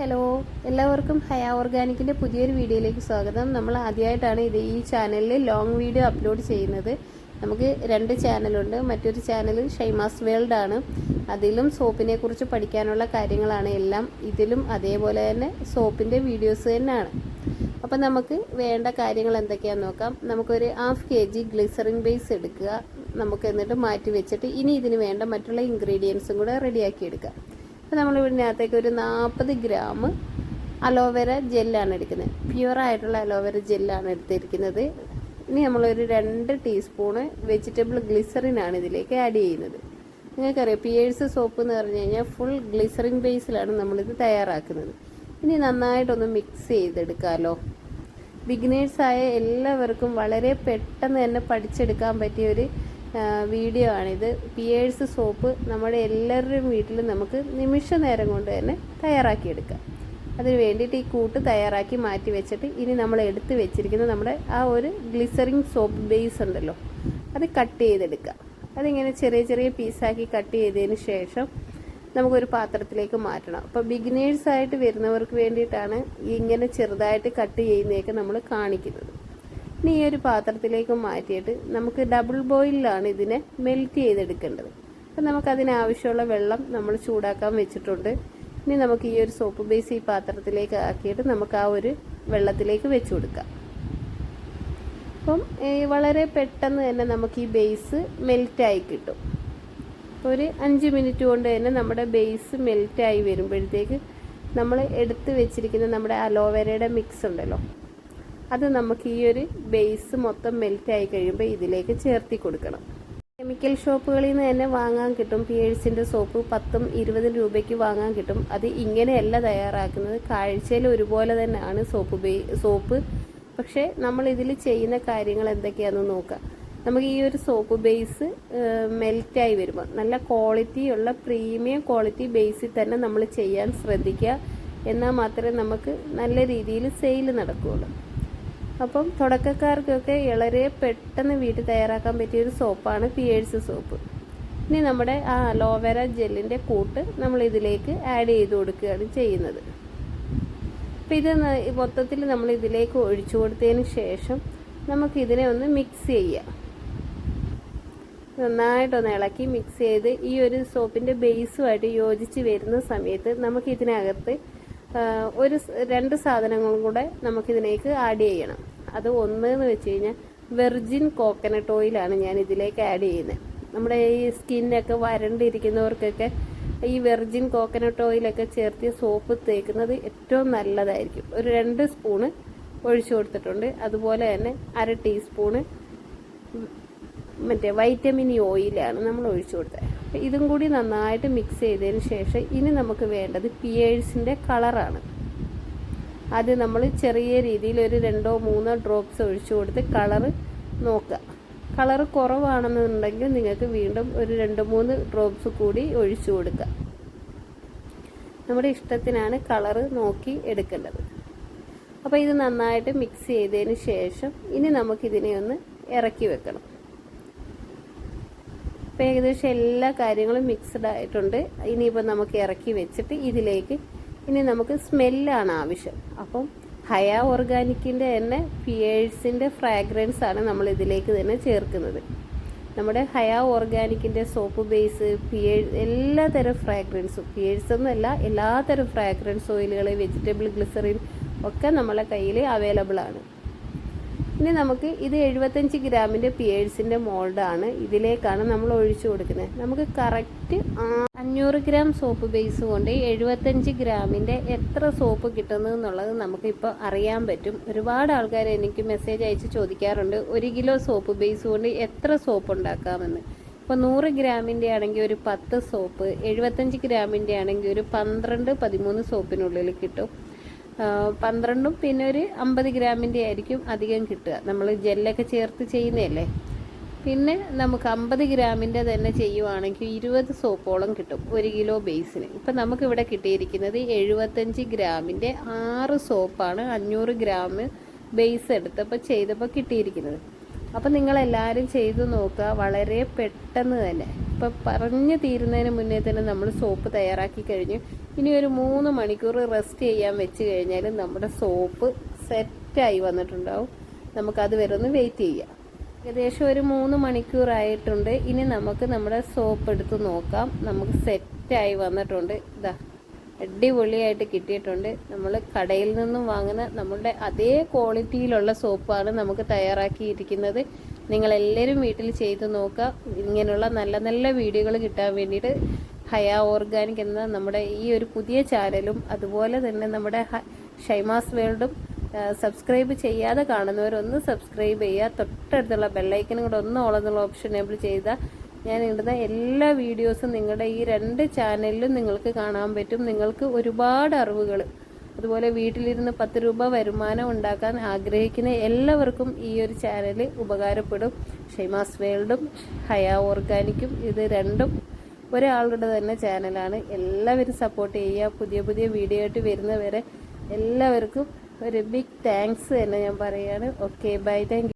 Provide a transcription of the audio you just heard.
Hello, എല്ലാവർക്കും ഹയ ഓർഗാനിക്കിൻ്റെ പുതിയൊരു വീഡിയോയിലേക്ക് സ്വാഗതം. നമ്മൾ ആദ്യമായിട്ടാണ് ഈ ചാനലിൽ ലോങ് വീഡിയോ അപ്ലോഡ് ചെയ്യുന്നത്. നമുക്ക് 2 ചാനലുണ്ട്. മറ്റൊരു ചാനൽ ഷൈമാസ് വേൾഡ് ആണ്. അതിലും സോപ്പിനെ കുറിച്ച് പഠിക്കാനുള്ള കാര്യങ്ങളാണ് എല്ലാം. ഇതിലും അതേപോലെ തന്നെ സോപ്പിൻ്റെ വീഡിയോസ് തന്നെയാണ്. അപ്പം നമുക്ക് വേണ്ട കാര്യങ്ങൾ എന്തൊക്കെയാണെന്ന് നോക്കാം. നമുക്കൊരു 1/2 kg ഗ്ലിസറിൻ ബേസ് എടുക്കുക. നമുക്ക് എന്നിട്ട് മാറ്റി വെച്ചിട്ട് ഇനി ഇതിന് വേണ്ട മറ്റുള്ള ഇൻഗ്രീഡിയൻസും കൂടെ റെഡിയാക്കി എടുക്കുക. അപ്പോൾ നമ്മൾ ഇതിനകത്തേക്ക് ഒരു 40 ഗ്രാം അലോവേര ജെല്ലാണ് എടുക്കുന്നത്. പ്യുവറായിട്ടുള്ള അലോവേര ജെല്ലാണ് എടുത്തിരിക്കുന്നത്. ഇനി നമ്മളൊരു 2 ടീസ്പൂണ് വെജിറ്റബിൾ ഗ്ലിസറിനാണ് ഇതിലേക്ക് ആഡ് ചെയ്യുന്നത്. നിങ്ങൾക്കറിയാം, പിയേഴ്സ് സോപ്പ് എന്ന് പറഞ്ഞു കഴിഞ്ഞാൽ ഫുൾ ഗ്ലിസറിൻ ബേസിലാണ് നമ്മളിത് തയ്യാറാക്കുന്നത്. ഇനി നന്നായിട്ടൊന്ന് മിക്സ് ചെയ്തെടുക്കാമല്ലോ. ബിഗിനേഴ്സായ എല്ലാവർക്കും വളരെ പെട്ടെന്ന് തന്നെ പഠിച്ചെടുക്കാൻ പറ്റിയൊരു വീഡിയോ ആണിത്. പിയേഴ്സ് സോപ്പ് നമ്മുടെ എല്ലാവരുടെയും വീട്ടിൽ നമുക്ക് നിമിഷ നേരം കൊണ്ട് തന്നെ തയ്യാറാക്കിയെടുക്കാം. അതിന് വേണ്ടിയിട്ട് ഈ കൂട്ട് തയ്യാറാക്കി മാറ്റി വെച്ചിട്ട് ഇനി നമ്മൾ എടുത്ത് വെച്ചിരിക്കുന്ന നമ്മുടെ ആ ഒരു ഗ്ലിസറിൻ സോപ്പ് ബേസ് ഉണ്ടല്ലോ, അത് കട്ട് ചെയ്തെടുക്കുക. അതിങ്ങനെ ചെറിയ ചെറിയ പീസാക്കി കട്ട് ചെയ്തതിന് ശേഷം നമുക്കൊരു പാത്രത്തിലേക്ക് മാറ്റണം. അപ്പോൾ ബിഗിനേഴ്സായിട്ട് വരുന്നവർക്ക് വേണ്ടിയിട്ടാണ് ഇങ്ങനെ ചെറുതായിട്ട് കട്ട് ചെയ്യുന്നതൊക്കെ നമ്മൾ കാണിക്കുന്നത്. ഇനി ഈ ഒരു പാത്രത്തിലേക്ക് മാറ്റിയിട്ട് നമുക്ക് ഡബിൾ ബോയിലാണ് ഇതിനെ മെൽറ്റ് ചെയ്തെടുക്കേണ്ടത്. അപ്പം നമുക്കതിനാവശ്യമുള്ള വെള്ളം നമ്മൾ ചൂടാക്കാൻ വെച്ചിട്ടുണ്ട്. ഇനി നമുക്ക് ഈ ഒരു സോപ്പ് ബേസ് ഈ പാത്രത്തിലേക്ക് ആക്കിയിട്ട് നമുക്ക് ആ ഒരു വെള്ളത്തിലേക്ക് വെച്ച് കൊടുക്കാം. അപ്പം വളരെ പെട്ടെന്ന് തന്നെ നമുക്ക് ഈ ബേസ് മെൽറ്റായി കിട്ടും. ഒരു 5 മിനിറ്റ് കൊണ്ട് തന്നെ നമ്മുടെ ബേസ് മെൽറ്റായി വരുമ്പോഴത്തേക്ക് നമ്മൾ എടുത്ത് വെച്ചിരിക്കുന്ന നമ്മുടെ അലോവേരയുടെ മിക്സ് ഉണ്ടല്ലോ, അത് നമുക്ക് ഈ ഒരു ബേസ് മൊത്തം മെൽറ്റായി കഴിയുമ്പോൾ ഇതിലേക്ക് ചേർത്തി കൊടുക്കണം. കെമിക്കൽ ഷോപ്പുകളിൽ നിന്ന് തന്നെ വാങ്ങാൻ കിട്ടും. പിയേഴ്സിൻ്റെ സോപ്പ് 10 20 രൂപയ്ക്ക് വാങ്ങാൻ കിട്ടും. അത് ഇങ്ങനെയല്ല തയ്യാറാക്കുന്നത്. കാഴ്ചയിൽ ഒരുപോലെ തന്നെയാണ് സോപ്പ്. പക്ഷേ നമ്മൾ ഇതിൽ ചെയ്യുന്ന കാര്യങ്ങൾ എന്തൊക്കെയാണെന്ന് നോക്കാം. നമുക്ക് ഈ ഒരു സോപ്പ് ബേസ് മെൽറ്റായി വരുമ്പോൾ നല്ല ക്വാളിറ്റിയുള്ള പ്രീമിയം ക്വാളിറ്റി ബേസിൽ തന്നെ നമ്മൾ ചെയ്യാൻ ശ്രദ്ധിക്കുക. എന്നാൽ മാത്രമേ നമുക്ക് നല്ല രീതിയിൽ സെയിൽ നടക്കുകയുള്ളൂ. അപ്പം തുടക്കക്കാർക്കൊക്കെ വളരെ പെട്ടെന്ന് വീട്ടിൽ തയ്യാറാക്കാൻ പറ്റിയൊരു സോപ്പാണ് പിയേഴ്സ് സോപ്പ്. ഇനി നമ്മുടെ ആ അലോവേര ജെല്ലിൻ്റെ കൂട്ട് നമ്മൾ ഇതിലേക്ക് ആഡ് ചെയ്ത് കൊടുക്കുകയാണ് ചെയ്യുന്നത്. അപ്പം ഇത് മൊത്തത്തിൽ നമ്മൾ ഇതിലേക്ക് ഒഴിച്ചു കൊടുത്തതിന് ശേഷം നമുക്കിതിനെ ഒന്ന് മിക്സ് ചെയ്യാം. നന്നായിട്ടൊന്ന് ഇളക്കി മിക്സ് ചെയ്ത് ഈ ഒരു സോപ്പിൻ്റെ ബേസുമായിട്ട് യോജിച്ച് വരുന്ന സമയത്ത് നമുക്കിതിനകത്ത് 2 സാധനങ്ങളും കൂടെ നമുക്കിതിലേക്ക് ആഡ് ചെയ്യണം. അത് ഒന്നെന്ന് വെച്ച് കഴിഞ്ഞാൽ വെർജിൻ കോക്കനട്ട് ഓയിലാണ് ഞാൻ ഇതിലേക്ക് ആഡ് ചെയ്യുന്നത്. നമ്മുടെ ഈ സ്കിന്നൊക്കെ വരണ്ടിരിക്കുന്നവർക്കൊക്കെ ഈ വെർജിൻ കോക്കനട്ട് ഓയിലൊക്കെ ചേർത്ത് സോപ്പ് തേക്കുന്നത് ഏറ്റവും നല്ലതായിരിക്കും. ഒരു 2 സ്പൂണ് ഒഴിച്ചു കൊടുത്തിട്ടുണ്ട്. അതുപോലെ തന്നെ 1/2 ടീസ്പൂണ് മറ്റേ വൈറ്റമിൻ ഓയിലാണ് നമ്മൾ ഒഴിച്ചു കൊടുത്തത്. ഇതും കൂടി നന്നായിട്ട് മിക്സ് ചെയ്തതിന് ശേഷം ഇനി നമുക്ക് വേണ്ടത് പിയേഴ്സിൻ്റെ കളറാണ്. അത് നമ്മൾ ചെറിയ രീതിയിൽ ഒരു 2-3 ഡ്രോപ്സ് ഒഴിച്ചു കൊടുത്ത് കളറ് നോക്കുക. കളറ് കുറവാണെന്നുണ്ടെങ്കിൽ നിങ്ങൾക്ക് വീണ്ടും ഒരു 2-3 ഡ്രോപ്സ് കൂടി ഒഴിച്ചു കൊടുക്കുക. നമ്മുടെ ഇഷ്ടത്തിനാണ് കളറ് നോക്കി എടുക്കേണ്ടത്. അപ്പോൾ ഇത് നന്നായിട്ട് മിക്സ് ചെയ്തതിന് ശേഷം ഇനി നമുക്കിതിനെ ഒന്ന് ഇറക്കി വെക്കണം. അപ്പോൾ ഏകദേശം എല്ലാ കാര്യങ്ങളും മിക്സ്ഡ് ആയിട്ടുണ്ട്. ഇനിയിപ്പോൾ നമുക്ക് ഇറക്കി വെച്ചിട്ട് ഇതിലേക്ക് ഇനി നമുക്ക് സ്മെല്ലാണ് ആവശ്യം. അപ്പം ഹയ ഓർഗാനിക്കിൻ്റെ തന്നെ പിയേഴ്സിൻ്റെ ഫ്രാഗ്രൻസ് ആണ് നമ്മൾ ഇതിലേക്ക് തന്നെ ചേർക്കുന്നത്. നമ്മുടെ ഹയ ഓർഗാനിക്കിൻ്റെ സോപ്പ് ബേസ്, എല്ലാതരം ഫ്രാഗ്രൻസും, പിയേഴ്സ് ഒന്നുമല്ല, എല്ലാതരം ഫ്രാഗ്രൻസ് ഓയിലുകൾ, വെജിറ്റബിൾ ഗ്ലിസറിൻ ഒക്കെ നമ്മളെ കയ്യിൽ അവൈലബിൾ ആണ്. ഇനി നമുക്ക് ഇത് 75 ഗ്രാമിൻ്റെ പിയേഴ്സിൻ്റെ മോൾഡാണ്. ഇതിലേക്കാണ് നമ്മൾ ഒഴിച്ചു കൊടുക്കുന്നത്. നമുക്ക് കറക്റ്റ് 500 ഗ്രാം സോപ്പ് ബേസ് കൊണ്ട് 75 ഗ്രാമിൻ്റെ എത്ര സോപ്പ് കിട്ടുന്നു എന്നുള്ളത് നമുക്കിപ്പോൾ അറിയാൻ പറ്റും. ഒരുപാട് ആൾക്കാർ എനിക്ക് മെസ്സേജ് അയച്ച് ചോദിക്കാറുണ്ട്, 1 കിലോ സോപ്പ് ബേസ് കൊണ്ട് എത്ര സോപ്പ് ഉണ്ടാക്കാമെന്ന്. ഇപ്പോൾ 100 ഗ്രാമിൻ്റെ ആണെങ്കിൽ ഒരു 10 സോപ്പ്, 75 ഗ്രാമിൻ്റെ ആണെങ്കിൽ ഒരു 12-13 സോപ്പിനുള്ളിൽ കിട്ടും. 12 പിന്നെ ഒരു 50 ഗ്രാമിൻ്റെ ആയിരിക്കും അധികം കിട്ടുക. നമ്മൾ ജെല്ലൊക്കെ ചേർത്ത് ചെയ്യുന്നതല്ലേ. പിന്നെ നമുക്ക് 50 ഗ്രാമിൻ്റെ തന്നെ ചെയ്യുവാണെങ്കിൽ 20 സോപ്പോളം കിട്ടും 1 കിലോ ബേസിന്. ഇപ്പം നമുക്കിവിടെ കിട്ടിയിരിക്കുന്നത് 75 ഗ്രാമിൻ്റെ 6 സോപ്പാണ് 500 ഗ്രാം ബേസ് എടുത്തപ്പോൾ ചെയ്തപ്പോൾ കിട്ടിയിരിക്കുന്നത്. അപ്പം നിങ്ങളെല്ലാവരും ചെയ്തു നോക്കുക. വളരെ പെട്ടെന്ന് തന്നെ ഇപ്പം പറഞ്ഞു തീരുന്നതിന് മുന്നേ തന്നെ നമ്മൾ സോപ്പ് തയ്യാറാക്കി കഴിഞ്ഞു. ഇനി ഒരു 3 മണിക്കൂർ റെസ്റ്റ് ചെയ്യാൻ വെച്ച് കഴിഞ്ഞാൽ നമ്മുടെ സോപ്പ് സെറ്റായി വന്നിട്ടുണ്ടാവും. നമുക്കത് വരെ ഒന്ന് വെയിറ്റ് ചെയ്യാം. ഏകദേശം ഒരു 3 മണിക്കൂറായിട്ടുണ്ട്. ഇനി നമുക്ക് നമ്മുടെ സോപ്പ് എടുത്ത് നോക്കാം. നമുക്ക് സെറ്റായി വന്നിട്ടുണ്ട്. ഇതാ അടിപൊളിയായിട്ട് കിട്ടിയിട്ടുണ്ട്. നമ്മൾ കടയിൽ നിന്നും വാങ്ങുന്ന നമ്മളുടെ അതേ ക്വാളിറ്റിയിലുള്ള സോപ്പാണ് നമുക്ക് തയ്യാറാക്കിയിരിക്കുന്നത്. നിങ്ങളെല്ലാവരും വീട്ടിൽ ചെയ്ത് നോക്കുക. ഇങ്ങനെയുള്ള നല്ല നല്ല വീഡിയോകൾ കിട്ടാൻ വേണ്ടിയിട്ട് ഹയ ഓർഗാനിക് എന്ന നമ്മുടെ ഈ ഒരു പുതിയ ചാനലും അതുപോലെ തന്നെ നമ്മുടെ ഷൈമാസ് വേൾഡും സബ്സ്ക്രൈബ് ചെയ്യാതെ കാണുന്നവരൊന്ന് സബ്സ്ക്രൈബ് ചെയ്യുക. തൊട്ടടുത്തുള്ള ബെല്ലൈക്കനും കൂടെ ഒന്ന് ഓളെന്നുള്ള ഓപ്ഷൻ എനേബിൾ ചെയ്താൽ ഞാൻ ഇടുന്ന എല്ലാ വീഡിയോസും നിങ്ങളുടെ ഈ 2 ചാനലിലും നിങ്ങൾക്ക് കാണാൻ പറ്റും. നിങ്ങൾക്ക് ഒരുപാട് അറിവുകൾ, അതുപോലെ വീട്ടിലിരുന്ന് 10 രൂപ വരുമാനം ഉണ്ടാക്കാൻ ആഗ്രഹിക്കുന്ന എല്ലാവർക്കും ഈ ഒരു ചാനൽ ഉപകാരപ്പെടും. ഷൈമാസ് വേൾഡും ഹയ ഓർഗാനിക്കും ഇത് രണ്ടും ഒരാളുടെ തന്നെ ചാനലാണ്. എല്ലാവരും സപ്പോർട്ട് ചെയ്യുക. പുതിയ പുതിയ വീഡിയോ ആയിട്ട് വരുന്നവരെ എല്ലാവർക്കും ഒരു ബിഗ് താങ്ക്സ് തന്നെ ഞാൻ പറയുകയാണ്. Okay, bye, thank U.